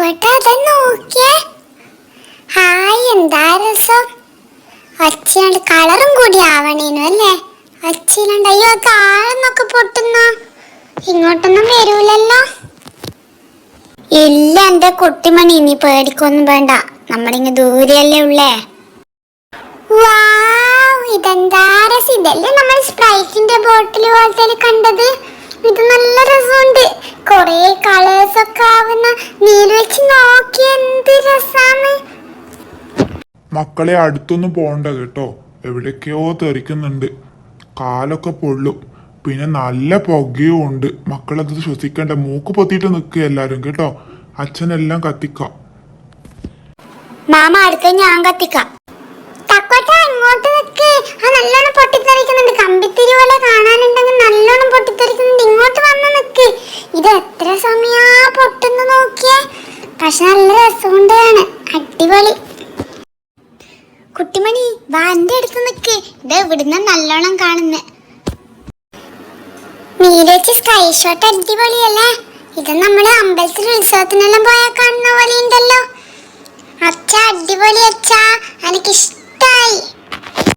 നോക്കിയേ. ഹായ്, എന്താ രസം. അച്ഛനുണ്ട് കളറും കൂടി ആവണേനു അല്ലേ. അച്ഛനുണ്ട്. അയ്യോ, താഴെന്നൊക്കെ പൊട്ടുന്നോ. ഇങ്ങോട്ടൊന്നും വരൂലല്ലോ. ഇല്ല എന്റെ കുട്ടിമണി, ഇനി പേടിക്കൊന്നും വേണ്ട. നമ്മളിങ്ങ് ദൂരെയല്ലേ ഉള്ളേ. ഇതെന്താ രസം. ഇതല്ലേ നമ്മൾ സ്പ്രൈറ്റിന്റെ ബോട്ടിൽ പോലത്തെ കണ്ടത്. ഇത് നല്ല രസമുണ്ട്. കൊറേ കളേഴ്സ് ഒക്കെ ആവുന്ന നീര് വെച്ച് നോക്കി, എന്ത് രസാണ്. മക്കളെ അടുത്തൊന്നും പോണ്ട കേട്ടോ, എവിടേക്കോ തെറിക്കുന്നുണ്ട്. കാലൊക്കെ പൊള്ളും, പിന്നെ നല്ല പുകയും ഉണ്ട്. മക്കളത് ശ്വസിക്കണ്ട. മൂക്ക് പൊത്തിയിട്ട് നിൽക്കുക എല്ലാരും കേട്ടോ. അച്ഛനെല്ലാം കത്തിക്കാം. മാമ അടുത്ത ഞാൻ കത്തിക്കാം. ഇങ്ങോട്ട് നിക്ക്. നല്ലോണം പൊട്ടിത്തെറിക്കുന്നുണ്ട്. കമ്പിത്തിരി പോലെ കാണാനുണ്ടെങ്കിൽ നല്ലോണം പൊട്ടിത്തെറിക്കുന്നുണ്ട്. ഇങ്ങോട്ട് വന്ന് നിക്ക്. ഇത് എത്ര സമയാ പൊട്ടുന്നു നോക്കിയേ. പക്ഷെ നല്ല രസമുണ്ടാണ്. അടിപൊളി. കുട്ടിമണി വാ, എന്റെ അടുത്ത് നിക്ക്. ഇത് ഇവിടുന്ന് നല്ലോണം കാണുന്നേ. നീരച്ച് സ്കൈ ഷോട്ട് അടിപൊളിയല്ലേ. ഇത് നമ്മള് അമ്പലത്തിൽ ഉത്സവത്തിനെല്ലാം പോയാൽ കാണുന്ന പോലെ ഉണ്ടല്ലോ. അച്ഛ അടിപൊളി അച്ഛാ, എനിക്കിഷ്ടായി.